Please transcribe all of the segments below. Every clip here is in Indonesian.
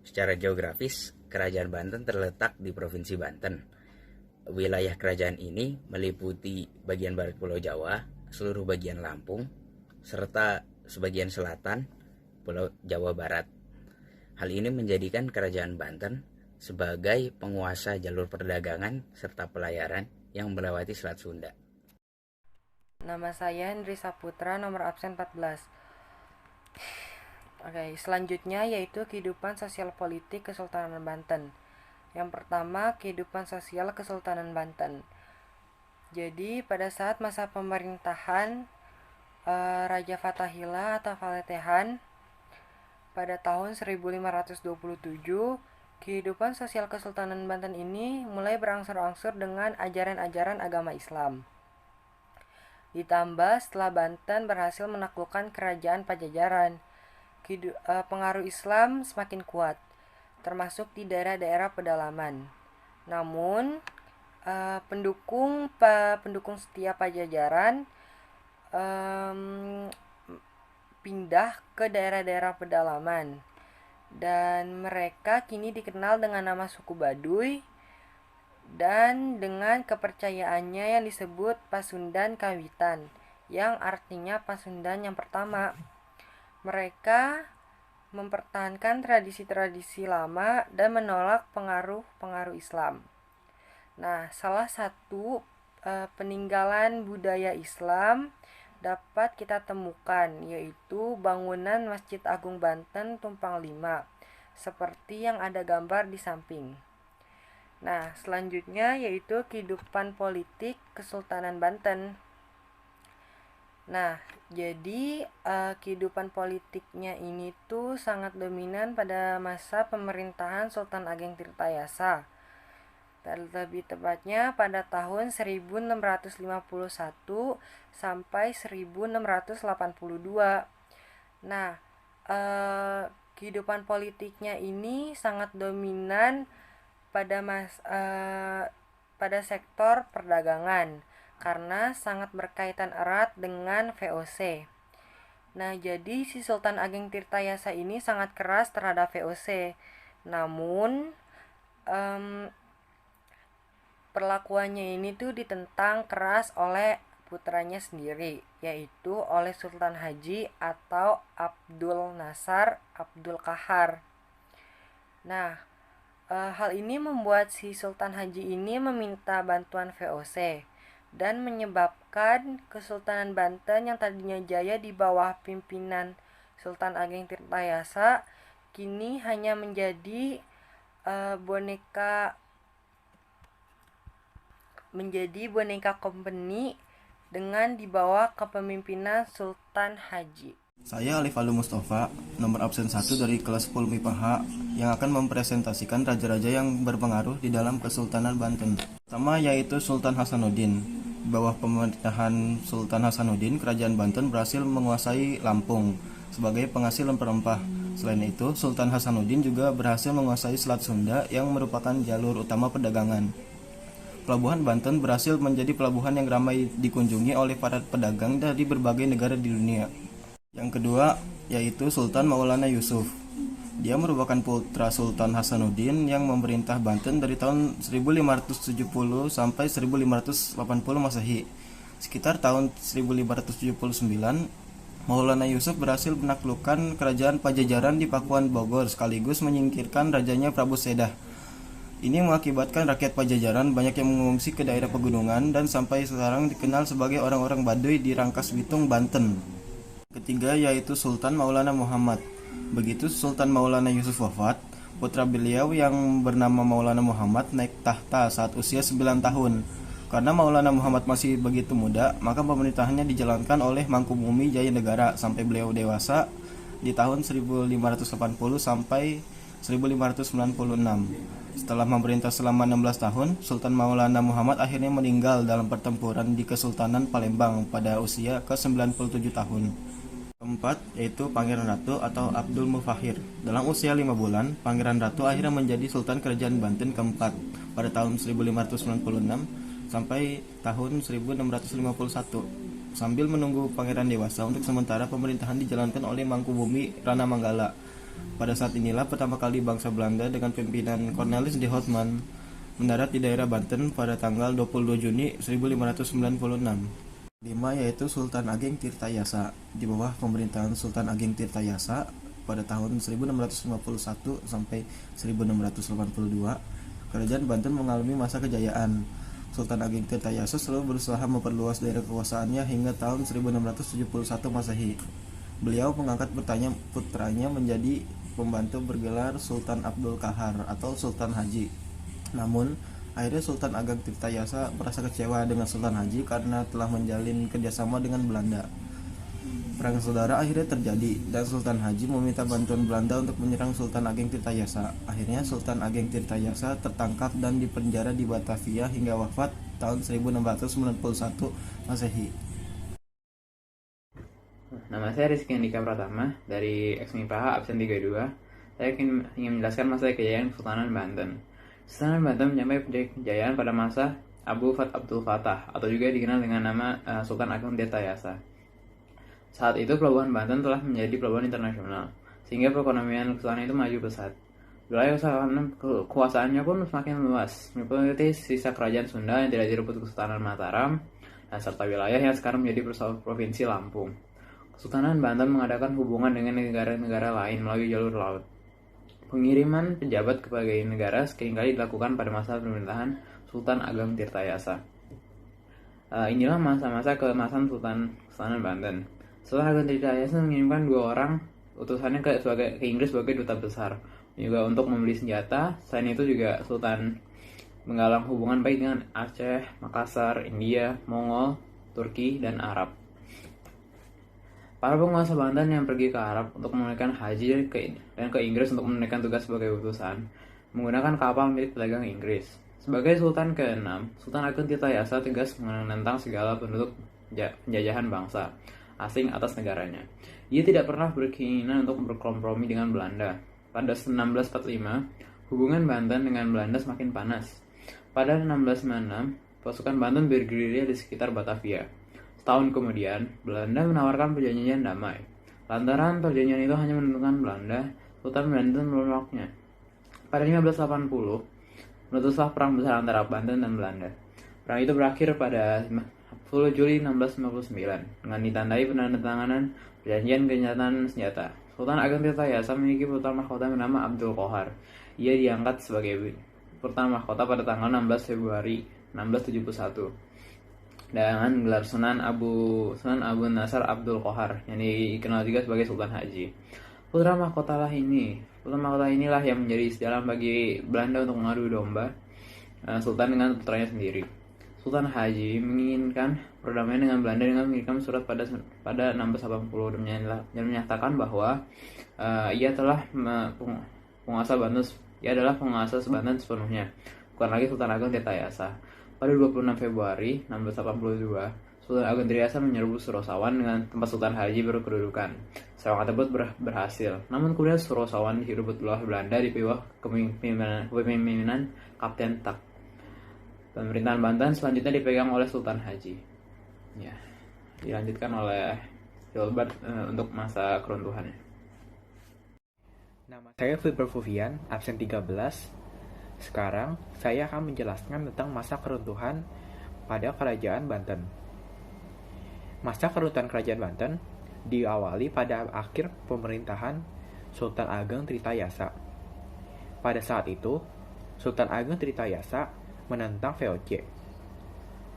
Secara geografis, Kerajaan Banten terletak di Provinsi Banten. Wilayah kerajaan ini meliputi bagian barat Pulau Jawa, seluruh bagian Lampung, serta sebagian selatan Pulau Jawa Barat. Hal ini menjadikan Kerajaan Banten sebagai penguasa jalur perdagangan serta pelayaran yang melewati Selat Sunda. Nama saya Hendri Saputra, nomor absen 14. Oke, selanjutnya yaitu kehidupan sosial politik Kesultanan Banten. Yang pertama, kehidupan sosial Kesultanan Banten. Jadi, pada saat masa pemerintahan Raja Fatahillah atau Faletehan pada tahun 1527, kehidupan sosial Kesultanan Banten ini mulai berangsur-angsur dengan ajaran-ajaran agama Islam. Ditambah setelah Banten berhasil menaklukkan kerajaan Pajajaran, pengaruh Islam semakin kuat, termasuk di daerah-daerah pedalaman. Namun, pendukung setia Pajajaran pindah ke daerah-daerah pedalaman, dan mereka kini dikenal dengan nama suku Baduy dan dengan kepercayaannya yang disebut Pasundan Kawitan, yang artinya Pasundan yang pertama. Mereka mempertahankan tradisi-tradisi lama dan menolak pengaruh-pengaruh Islam. Nah, salah satu peninggalan budaya Islam dapat kita temukan, yaitu bangunan Masjid Agung Banten Tumpang 5, seperti yang ada gambar di samping. Nah, selanjutnya yaitu kehidupan politik Kesultanan Banten. Nah, jadi kehidupan politiknya ini tuh sangat dominan pada masa pemerintahan Sultan Ageng Tirtayasa. Lebih tepatnya pada tahun 1651 sampai 1682. Nah, kehidupan politiknya ini sangat dominan pada sektor perdagangan, karena sangat berkaitan erat dengan VOC. Nah, jadi si Sultan Ageng Tirtayasa ini sangat keras terhadap VOC. Namun, perlakuannya ini tuh ditentang keras oleh putranya sendiri, yaitu oleh Sultan Haji atau Abdul Nasar Abdul Qahar. Nah, hal ini membuat si Sultan Haji ini meminta bantuan VOC dan menyebabkan Kesultanan Banten yang tadinya jaya di bawah pimpinan Sultan Ageng Tirtayasa kini hanya menjadi boneka company dengan dibawa kepemimpinan Sultan Haji. Saya Alif Alu Mustafa, nomor absen 1 dari kelas 10 MIPA H, yang akan mempresentasikan raja-raja yang berpengaruh di dalam Kesultanan Banten. Pertama yaitu Sultan Hasanuddin. Di bawah pemerintahan Sultan Hasanuddin, Kerajaan Banten berhasil menguasai Lampung sebagai penghasil rempah-rempah. Selain itu, Sultan Hasanuddin juga berhasil menguasai Selat Sunda yang merupakan jalur utama perdagangan. Pelabuhan Banten berhasil menjadi pelabuhan yang ramai dikunjungi oleh para pedagang dari berbagai negara di dunia. Yang kedua yaitu Sultan Maulana Yusuf. Dia merupakan putra Sultan Hasanuddin yang memerintah Banten dari tahun 1570 sampai 1580 Masehi. Sekitar tahun 1579, Maulana Yusuf berhasil menaklukkan kerajaan Pajajaran di Pakuan Bogor sekaligus menyingkirkan rajanya Prabu Sedah. Ini mengakibatkan rakyat Pajajaran banyak yang mengungsi ke daerah pegunungan dan sampai sekarang dikenal sebagai orang-orang Baduy di Rangkas Bitung, Banten. Ketiga yaitu Sultan Maulana Muhammad. Begitu Sultan Maulana Yusuf wafat, putra beliau yang bernama Maulana Muhammad naik tahta saat usia 9 tahun. Karena Maulana Muhammad masih begitu muda, maka pemerintahannya dijalankan oleh Mangkubumi Jaya Negara sampai beliau dewasa di tahun 1580 sampai 1596. Setelah memerintah selama 16 tahun, Sultan Maulana Muhammad akhirnya meninggal dalam pertempuran di Kesultanan Palembang pada usia ke-97 tahun. Keempat yaitu Pangeran Ratu atau Abdul Mufahir. Dalam usia 5 bulan, Pangeran Ratu akhirnya menjadi Sultan Kerajaan Banten keempat pada tahun 1596 sampai tahun 1651. Sambil menunggu pangeran dewasa, untuk sementara pemerintahan dijalankan oleh Mangkubumi Rana Manggala. Pada saat inilah pertama kali bangsa Belanda dengan pimpinan Cornelis de Houtman mendarat di daerah Banten pada tanggal 22 Juni 1596. 5 yaitu Sultan Ageng Tirtayasa. Di bawah pemerintahan Sultan Ageng Tirtayasa pada tahun 1651 sampai 1682, kerajaan Banten mengalami masa kejayaan. Sultan Ageng Tirtayasa selalu berusaha memperluas daerah kekuasaannya hingga tahun 1671 Masehi. Beliau mengangkat putranya menjadi pembantu bergelar Sultan Abdul Qahar atau Sultan Haji. Namun, akhirnya Sultan Ageng Tirtayasa merasa kecewa dengan Sultan Haji karena telah menjalin kerjasama dengan Belanda. Perang saudara akhirnya terjadi dan Sultan Haji meminta bantuan Belanda untuk menyerang Sultan Ageng Tirtayasa. Akhirnya Sultan Ageng Tirtayasa tertangkap dan dipenjara di Batavia hingga wafat tahun 1691 Masehi. Nama saya Rizky Andika Pratama dari XMIPA absen 32. Saya ingin menjelaskan masa kejayaan Kesultanan Banten. Kesultanan Banten mencapai kejayaan pada masa Abu Fath Abdul Fattah atau juga dikenal dengan nama Sultan Ageng Tirtayasa. Saat itu pelabuhan Banten telah menjadi pelabuhan internasional, sehingga perekonomian kesultanan itu maju pesat. Wilayah kekuasaannya pun semakin luas, meliputi sisa kerajaan Sunda yang tidak direbut Kesultanan Mataram, dan serta wilayah yang sekarang menjadi provinsi Lampung. Kesultanan Banten mengadakan hubungan dengan negara-negara lain melalui jalur laut. Pengiriman pejabat ke berbagai negara seringkali dilakukan pada masa pemerintahan Sultan Ageng Tirtayasa. Inilah masa-masa keemasan Kesultanan Banten. Sultan Ageng Tirtayasa mengirimkan 2 orang utusannya ke Inggris sebagai duta besar, juga untuk membeli senjata. Selain itu juga Sultan menggalang hubungan baik dengan Aceh, Makassar, India, Mongol, Turki, dan Arab. Para penguasa Banten yang pergi ke Arab untuk menunaikan haji dan ke Inggris untuk menunaikan tugas sebagai utusan menggunakan kapal milik pedagang Inggris. Sebagai Sultan ke-6, Sultan Ageng Tirtayasa tegas menentang segala penduduk penjajahan bangsa asing atas negaranya. Ia tidak pernah berkeinginan untuk berkompromi dengan Belanda. Pada 1645, hubungan Banten dengan Belanda semakin panas. Pada 1696, pasukan Banten bergerilya di sekitar Batavia. Setahun kemudian, Belanda menawarkan perjanjian damai. Lantaran perjanjian itu hanya menguntungkan Belanda, Sultan Banten menolaknya. Pada 1580, meletuslah perang besar antara Banten dan Belanda. Perang itu berakhir pada 10 Juli 1659 dengan ditandai penandatanganan perjanjian gencatan senjata. Sultan Ageng Tirtayasa memiliki putra mahkota bernama Abdul Qahar. Ia diangkat sebagai putra mahkota pada tanggal 16 Februari 1671 dengan gelar Sunan Abu Nasar Abdul Qahar yang dikenal juga sebagai Sultan Haji. Putra mahkota inilah yang menjadi sejalan bagi Belanda untuk mengadu domba Sultan dengan putranya sendiri. Sultan Haji menginginkan perdamaian dengan Belanda dengan mengirim surat pada 1680 dan menyatakan bahwa ia adalah penguasa Banten sepenuhnya, bukan lagi Sultan Ageng Tirtayasa. Pada 26 Februari 1682, Sultan Ageng Tirtayasa menyerbu Surosawan dengan tempat Sultan Haji berkedudukan. Serangan tersebut berhasil, namun kemudian Surosawan direbut oleh Belanda di bawah kepemimpinan Kapten Tak. Pemerintahan Banten selanjutnya dipegang oleh Sultan Haji. Ya, dilanjutkan oleh Gilbert untuk masa keruntuhannya. Nama saya Filber Fufian, absen 13. Sekarang saya akan menjelaskan tentang masa keruntuhan pada Kerajaan Banten. Masa keruntuhan Kerajaan Banten diawali pada akhir pemerintahan Sultan Ageng Tirtayasa. Pada saat itu, Sultan Ageng Tirtayasa menentang VOC.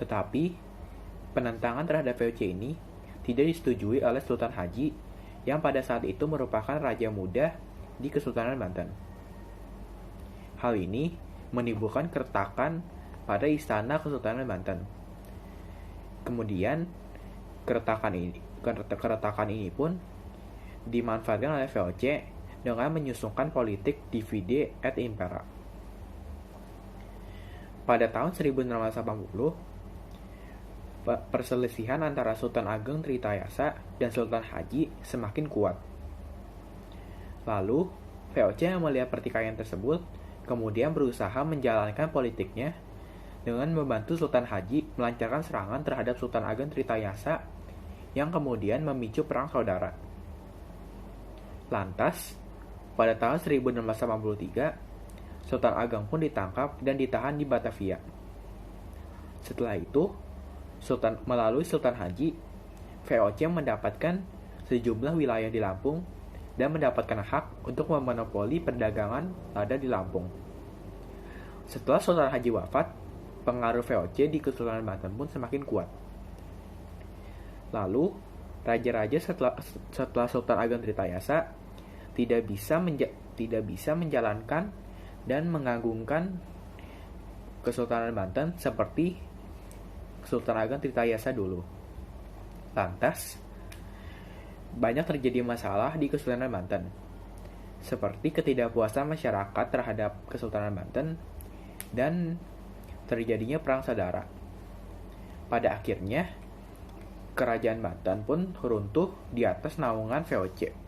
Tetapi, penentangan terhadap VOC ini tidak disetujui oleh Sultan Haji yang pada saat itu merupakan raja muda di Kesultanan Banten. Hal ini menimbulkan keretakan pada istana Kesultanan Banten. Kemudian, keretakan ini pun dimanfaatkan oleh VOC dengan menyusungkan politik divide et impera. Pada tahun 1680, perselisihan antara Sultan Ageng Tirtayasa dan Sultan Haji semakin kuat. Lalu, VOC yang melihat pertikaian tersebut kemudian berusaha menjalankan politiknya dengan membantu Sultan Haji melancarkan serangan terhadap Sultan Ageng Tirtayasa yang kemudian memicu perang saudara. Lantas, Pada tahun 1683, Sultan Ageng pun ditangkap dan ditahan di Batavia. Setelah itu, melalui Sultan Haji, VOC mendapatkan sejumlah wilayah di Lampung dan mendapatkan hak untuk memonopoli perdagangan lada di Lampung. Setelah Sultan Haji wafat, pengaruh VOC di Kesultanan Banten pun semakin kuat. Lalu, raja-raja setelah Sultan Ageng Tritayasa tidak bisa menjalankan dan mengagungkan Kesultanan Banten seperti Sultan Ageng Tritayasa dulu. Lantas, banyak terjadi masalah di Kesultanan Banten, seperti ketidakpuasan masyarakat terhadap Kesultanan Banten dan terjadinya perang saudara. Pada akhirnya, Kerajaan Banten pun runtuh di atas naungan VOC.